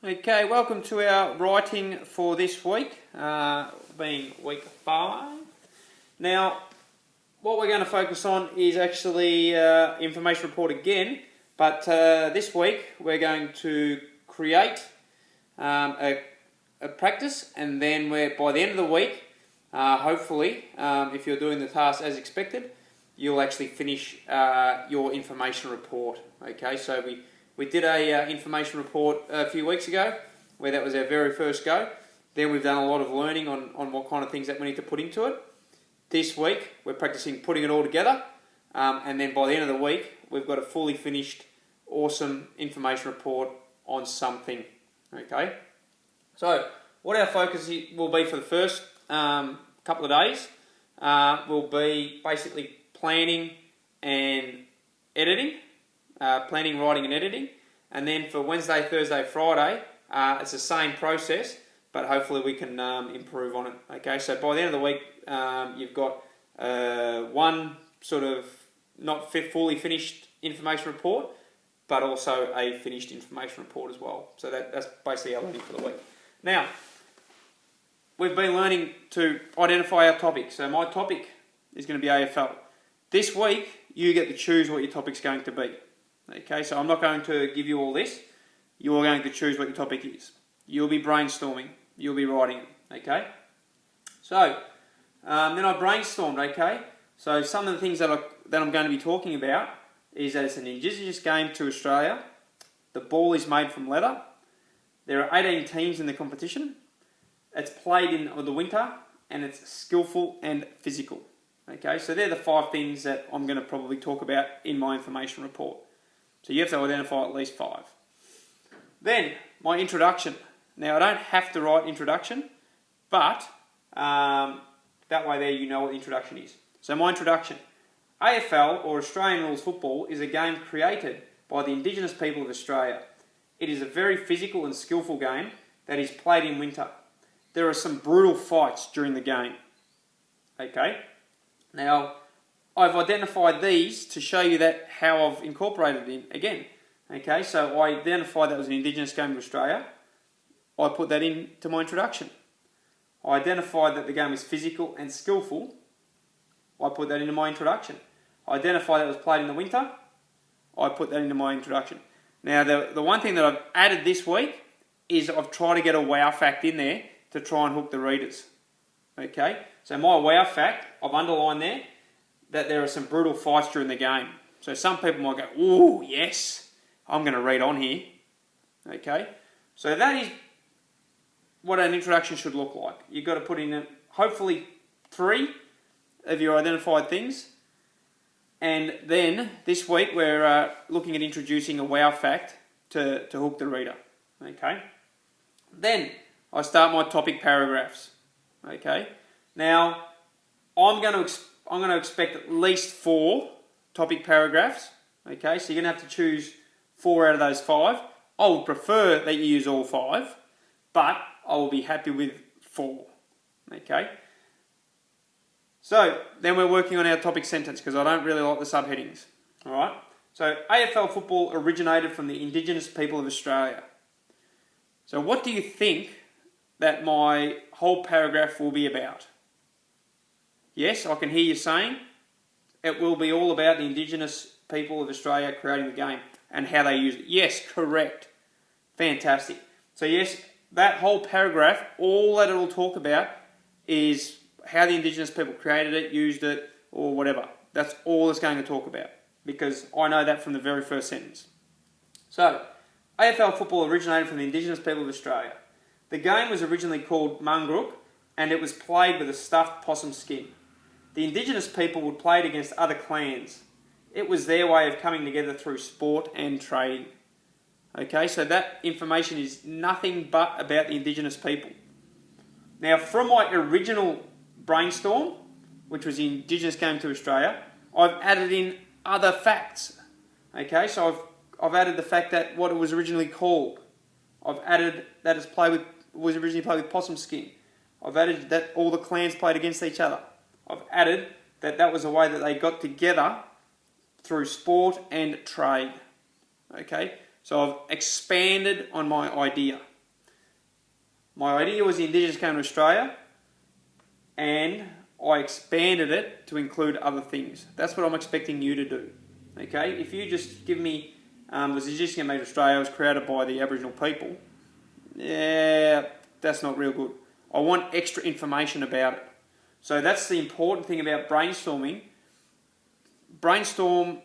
Okay, welcome to our writing for this week, being week 5. Now, what we're going to focus on is actually information report again, but this week we're going to create a practice, and then by the end of the week, hopefully, if you're doing the task as expected, you'll actually finish your information report. Okay, so we did a information report a few weeks ago, where that was our very first go. Then we've done a lot of learning on what kind of things that we need to put into it. This week, we're practicing putting it all together, and then by the end of the week, we've got a fully finished, awesome information report on something. Okay? So, what our focus will be for the first couple of days will be basically planning and editing. Planning, writing and editing, and then for Wednesday, Thursday, Friday, it's the same process, but hopefully we can improve on it. Okay, so by the end of the week, you've got one sort of not fully finished information report, but also a finished information report as well. So that's basically our learning for the week. Now, we've been learning to identify our topic. So my topic is going to be AFL. This week, you get to choose what your topic's going to be. Okay, so I'm not going to give you all this. You're going to choose what your topic is. You'll be brainstorming. You'll be writing it. Okay? So, then I brainstormed, okay? So some of the things that I'm going to be talking about is that it's an indigenous game to Australia. The ball is made from leather. There are 18 teams in the competition. It's played in the winter, and it's skillful and physical. Okay, so they're the 5 things that I'm going to probably talk about in my information report. So you have to identify at least 5. Then, my introduction. Now, I don't have to write introduction, but that way there you know what the introduction is. So my introduction. AFL, or Australian Rules Football, is a game created by the Indigenous people of Australia. It is a very physical and skillful game that is played in winter. There are some brutal fights during the game. Okay? Now, I've identified these to show you that how I've incorporated it in again. Okay, so I identified that was an Indigenous game to Australia. I put that into my introduction. I identified that the game is physical and skillful. I put that into my introduction. I identified that it was played in the winter. I put that into my introduction. Now, the one thing that I've added this week is I've tried to get a wow fact in there to try and hook the readers. Okay, so my wow fact, I've underlined there that there are some brutal fights during the game. So some people might go, "Ooh, yes, I'm going to read on here." Okay, so that is what an introduction should look like. You've got to put in hopefully 3 of your identified things. And then this week we're looking at introducing a wow fact to hook the reader. Okay, then I start my topic paragraphs. Okay, now I'm going to expect at least 4 topic paragraphs. Okay, so you're going to have to choose 4 out of those 5. I would prefer that you use all 5, but I will be happy with 4. Okay, so then we're working on our topic sentence because I don't really like the subheadings. Alright, so AFL football originated from the Indigenous people of Australia. So what do you think that my whole paragraph will be about? Yes, I can hear you saying it will be all about the Indigenous people of Australia creating the game and how they use it. Yes, correct. Fantastic. So yes, that whole paragraph, all that it will talk about is how the Indigenous people created it, used it, or whatever. That's all it's going to talk about because I know that from the very first sentence. So, AFL football originated from the Indigenous people of Australia. The game was originally called Mungrook and it was played with a stuffed possum skin. The Indigenous people would play it against other clans. It was their way of coming together through sport and trading. Okay, so that information is nothing but about the Indigenous people. Now, from my original brainstorm, which was the Indigenous game to Australia, I've added in other facts. Okay, so I've added the fact that what it was originally called. I've added that it was originally played with possum skin. I've added that all the clans played against each other. I've added that was a way that they got together through sport and trade. Okay, So I've expanded on my idea. My idea was the Indigenous came to Australia, and I expanded it to include other things. That's what I'm expecting you to do. Okay? If you just give me, was the Indigenous came to Australia, was created by the Aboriginal people, yeah, that's not real good. I want extra information about it. So that's the important thing about brainstorming. Brainstorm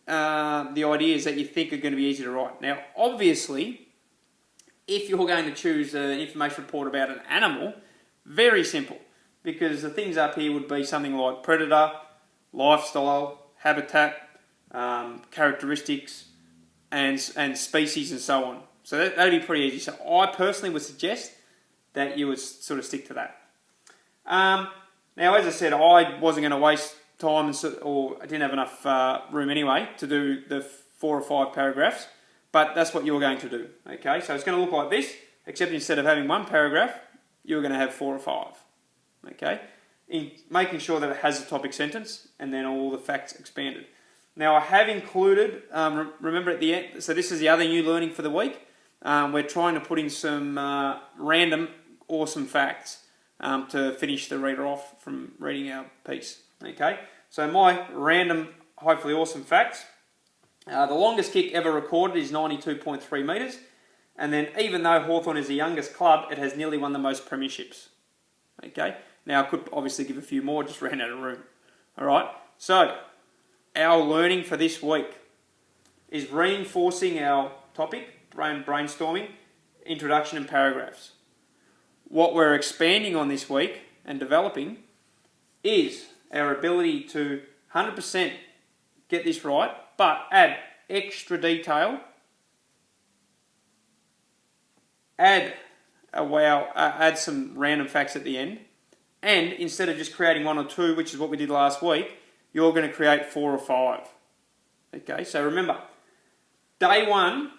the ideas that you think are going to be easy to write. Now, obviously, if you're going to choose an information report about an animal, very simple, because the things up here would be something like predator, lifestyle, habitat, characteristics, and species and so on. So that'd be pretty easy. So I personally would suggest that you would sort of stick to that. Now, as I said, I wasn't going to waste time, or I didn't have enough room anyway to do the 4 or 5 paragraphs, but that's what you're going to do. Okay, so it's going to look like this, except instead of having 1 paragraph, you're going to have 4 or 5. Okay, in making sure that it has a topic sentence and then all the facts expanded. Now, I have included, remember at the end, so this is the other new learning for the week. We're trying to put in some random awesome facts to finish the reader off from reading our piece. Okay, so my random, hopefully awesome facts. The longest kick ever recorded is 92.3 metres, and then even though Hawthorn is the youngest club, it has nearly won the most premierships. Okay, now I could obviously give a few more, just ran out of room. Alright, so our learning for this week is reinforcing our topic, brainstorming, introduction and paragraphs. What we're expanding on this week and developing is our ability to 100% get this right, but add extra detail, add some random facts at the end, and instead of just creating 1 or 2, which is what we did last week, you're going to create 4 or 5. Okay, so remember, day 1,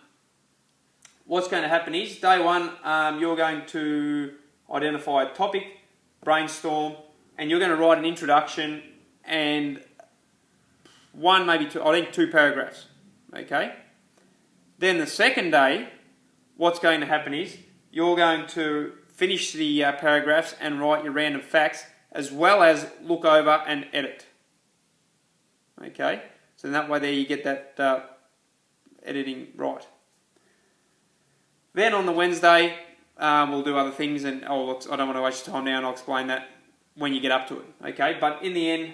what's going to happen is, day 1, you're going to identify a topic, brainstorm, and you're going to write an introduction and 1, maybe 2, I think 2 paragraphs. Okay? Then the second day, what's going to happen is, you're going to finish the paragraphs and write your random facts, as well as look over and edit. Okay? So that way there you get that editing right. Then on the Wednesday, we'll do other things, and I don't want to waste your time now, and I'll explain that when you get up to it. Okay? But in the end,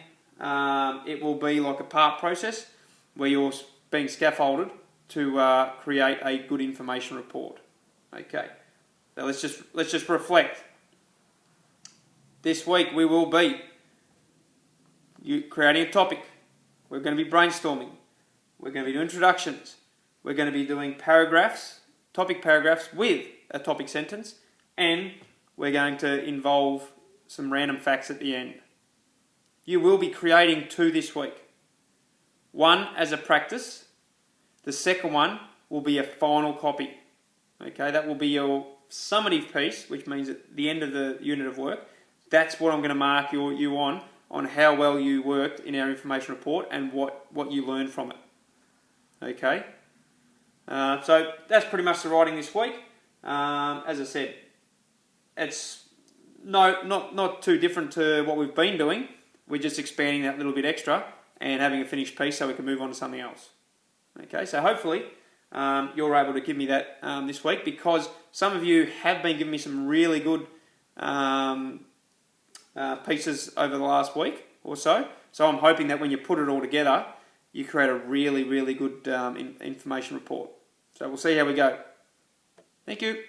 it will be like a part process where you're being scaffolded to create a good information report. Okay? So let's just reflect. This week we will be creating a topic. We're going to be brainstorming. We're going to be doing introductions. We're going to be doing paragraphs, topic paragraphs with a topic sentence, and we're going to involve some random facts at the end. You will be creating 2 this week. 1 as a practice. The second one will be a final copy. Okay, that will be your summative piece, which means at the end of the unit of work, that's what I'm going to mark you on how well you worked in our information report and what you learned from it. Okay, so that's pretty much the writing this week. As I said, it's not too different to what we've been doing. We're just expanding that little bit extra and having a finished piece so we can move on to something else. Okay, so hopefully you're able to give me that this week, because some of you have been giving me some really good pieces over the last week or so. So I'm hoping that when you put it all together, you create a really, really good information report. So we'll see how we go. Thank you.